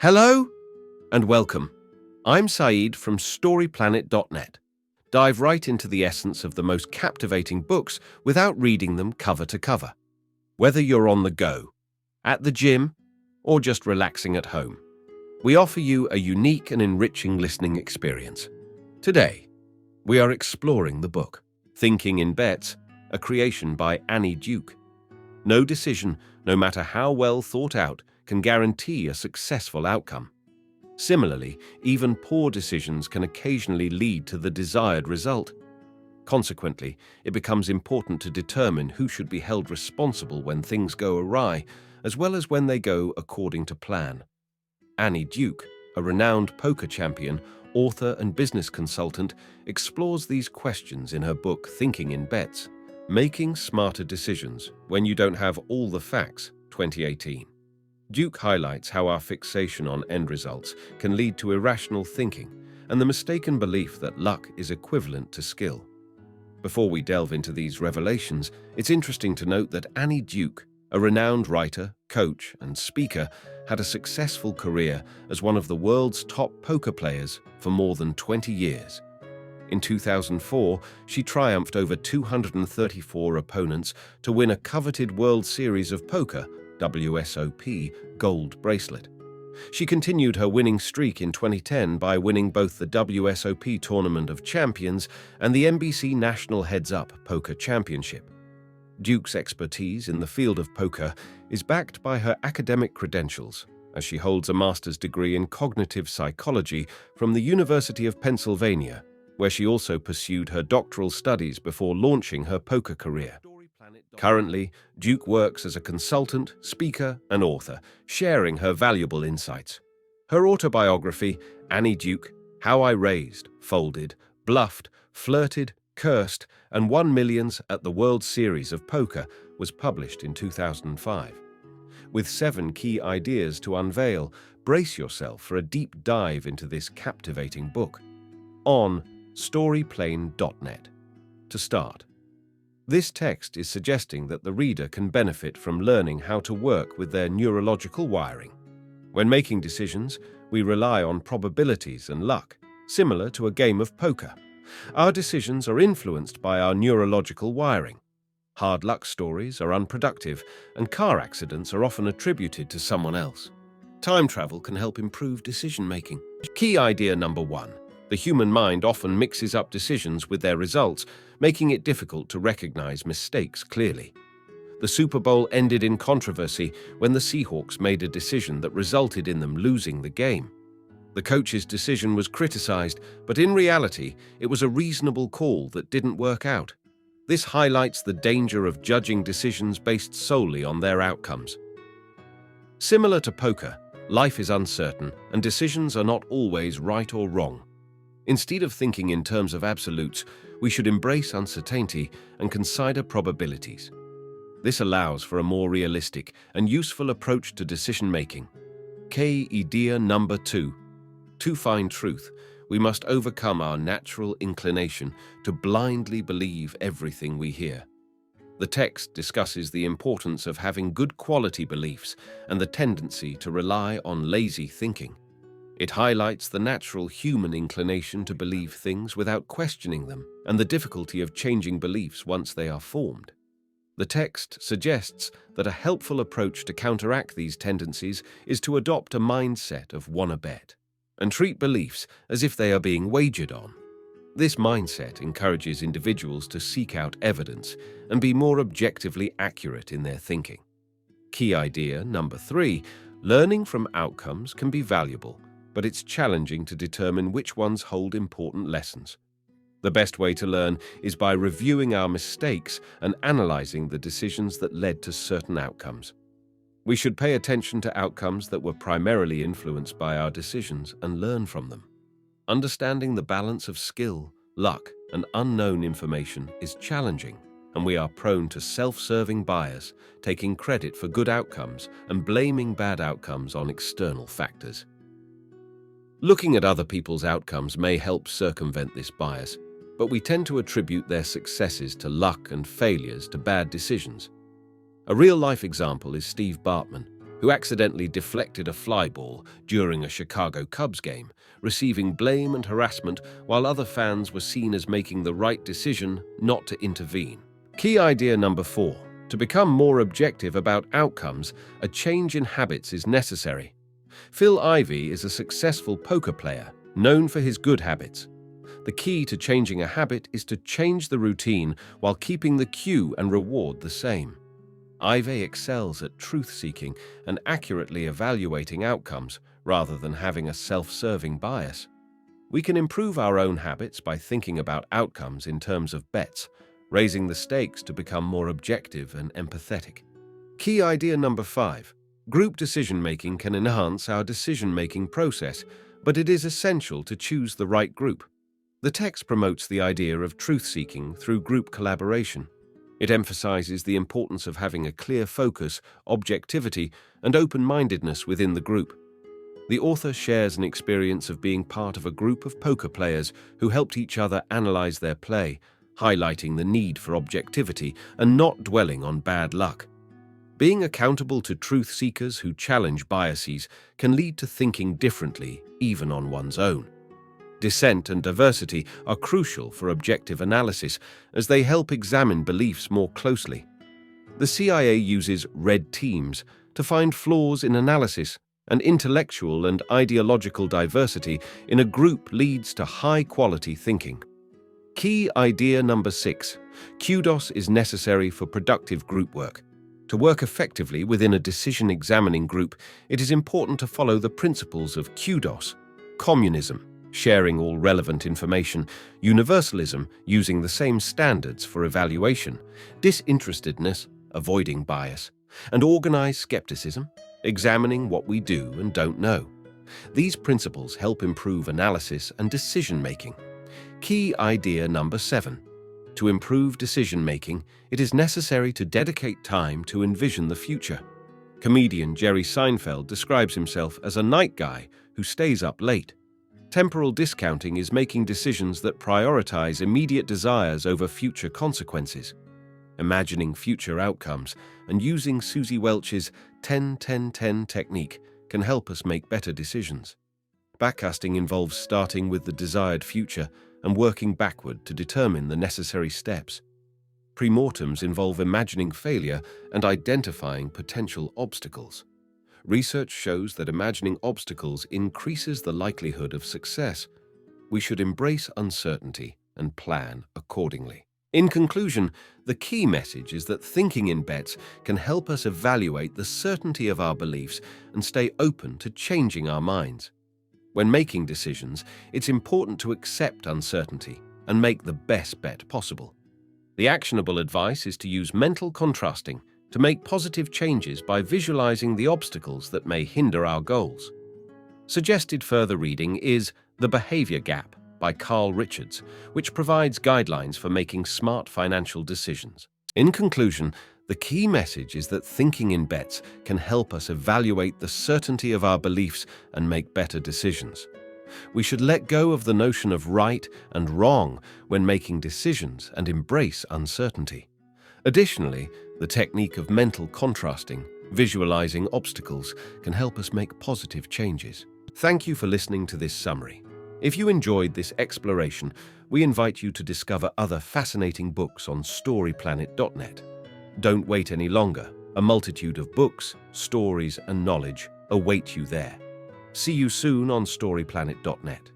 Hello and welcome. I'm Saeed from StoryPlanet.net. Dive right into the essence of the most captivating books without reading them cover to cover. Whether you're on the go, at the gym, or just relaxing at home, we offer you a unique and enriching listening experience. Today, we are exploring the book, Thinking in Bets, a creation by Annie Duke. No decision, no matter how well thought out, can guarantee a successful outcome. Similarly, even poor decisions can occasionally lead to the desired result. Consequently, it becomes important to determine who should be held responsible when things go awry, as well as when they go according to plan. Annie Duke, a renowned poker champion, author and business consultant, explores these questions in her book Thinking in Bets, Making Smarter Decisions When You Don't Have All the Facts, 2018. Duke highlights how our fixation on end results can lead to irrational thinking and the mistaken belief that luck is equivalent to skill. Before we delve into these revelations, it's interesting to note that Annie Duke, a renowned writer, coach, and speaker, had a successful career as one of the world's top poker players for more than 20 years. In 2004, she triumphed over 234 opponents to win a coveted World Series of Poker WSOP gold bracelet. She continued her winning streak in 2010 by winning both the WSOP Tournament of Champions and the NBC National Heads Up Poker Championship. Duke's expertise in the field of poker is backed by her academic credentials, as she holds a master's degree in cognitive psychology from the University of Pennsylvania, where she also pursued her doctoral studies before launching her poker career. Currently, Duke works as a consultant, speaker, and author, sharing her valuable insights. Her autobiography, Annie Duke, How I Raised, Folded, Bluffed, Flirted, Cursed, and won millions at the World Series of Poker, was published in 2005. With 7 key ideas to unveil, brace yourself for a deep dive into this captivating book. On StoryPlanet.net. To start, this text is suggesting that the reader can benefit from learning how to work with their neurological wiring. When making decisions, we rely on probabilities and luck, similar to a game of poker. Our decisions are influenced by our neurological wiring. Hard luck stories are unproductive, and car accidents are often attributed to someone else. Time travel can help improve decision-making. Key idea number 1. The human mind often mixes up decisions with their results, making it difficult to recognize mistakes clearly. The Super Bowl ended in controversy when the Seahawks made a decision that resulted in them losing the game. The coach's decision was criticized, but in reality, it was a reasonable call that didn't work out. This highlights the danger of judging decisions based solely on their outcomes. Similar to poker, life is uncertain, and decisions are not always right or wrong. Instead of thinking in terms of absolutes, we should embrace uncertainty and consider probabilities. This allows for a more realistic and useful approach to decision-making. Key idea number 2. To find truth, we must overcome our natural inclination to blindly believe everything we hear. The text discusses the importance of having good quality beliefs and the tendency to rely on lazy thinking. It highlights the natural human inclination to believe things without questioning them and the difficulty of changing beliefs once they are formed. The text suggests that a helpful approach to counteract these tendencies is to adopt a mindset of wanna bet and treat beliefs as if they are being wagered on. This mindset encourages individuals to seek out evidence and be more objectively accurate in their thinking. Key idea number 3, learning from outcomes can be valuable, but it's challenging to determine which ones hold important lessons. The best way to learn is by reviewing our mistakes and analyzing the decisions that led to certain outcomes. We should pay attention to outcomes that were primarily influenced by our decisions and learn from them. Understanding the balance of skill, luck, and unknown information is challenging, and we are prone to self-serving bias, taking credit for good outcomes and blaming bad outcomes on external factors. Looking at other people's outcomes may help circumvent this bias, but we tend to attribute their successes to luck and failures to bad decisions. A real-life example is Steve Bartman, who accidentally deflected a fly ball during a Chicago Cubs game, receiving blame and harassment while other fans were seen as making the right decision not to intervene. Key idea number 4. To become more objective about outcomes, a change in habits is necessary. Phil Ivey is a successful poker player known for his good habits. The key to changing a habit is to change the routine while keeping the cue and reward the same. Ivey excels at truth-seeking and accurately evaluating outcomes rather than having a self-serving bias. We can improve our own habits by thinking about outcomes in terms of bets, raising the stakes to become more objective and empathetic. Key idea number 5. Group decision-making can enhance our decision-making process, but it is essential to choose the right group. The text promotes the idea of truth-seeking through group collaboration. It emphasizes the importance of having a clear focus, objectivity, and open-mindedness within the group. The author shares an experience of being part of a group of poker players who helped each other analyze their play, highlighting the need for objectivity and not dwelling on bad luck. Being accountable to truth seekers who challenge biases can lead to thinking differently, even on one's own. Dissent and diversity are crucial for objective analysis as they help examine beliefs more closely. The CIA uses red teams to find flaws in analysis, and intellectual and ideological diversity in a group leads to high-quality thinking. Key idea number 6. Kudos is necessary for productive group work. To work effectively within a decision-examining group, it is important to follow the principles of kudos, communism, sharing all relevant information, universalism, using the same standards for evaluation, disinterestedness, avoiding bias, and organized skepticism, examining what we do and don't know. These principles help improve analysis and decision-making. Key idea number 7. To improve decision-making, it is necessary to dedicate time to envision the future. Comedian Jerry Seinfeld describes himself as a night guy who stays up late. Temporal discounting is making decisions that prioritize immediate desires over future consequences. Imagining future outcomes and using Susie Welch's 10-10-10 technique can help us make better decisions. Backcasting involves starting with the desired future and working backward to determine the necessary steps. Premortems involve imagining failure and identifying potential obstacles. Research shows that imagining obstacles increases the likelihood of success. We should embrace uncertainty and plan accordingly. In conclusion, the key message is that thinking in bets can help us evaluate the certainty of our beliefs and stay open to changing our minds. When making decisions, it's important to accept uncertainty and make the best bet possible. The actionable advice is to use mental contrasting to make positive changes by visualizing the obstacles that may hinder our goals. Suggested further reading is The Behavior Gap by Carl Richards, which provides guidelines for making smart financial decisions. In conclusion, the key message is that thinking in bets can help us evaluate the certainty of our beliefs and make better decisions. We should let go of the notion of right and wrong when making decisions and embrace uncertainty. Additionally, the technique of mental contrasting, visualizing obstacles, can help us make positive changes. Thank you for listening to this summary. If you enjoyed this exploration, we invite you to discover other fascinating books on storyplanet.net. Don't wait any longer. A multitude of books, stories, and knowledge await you there. See you soon on storyplanet.net.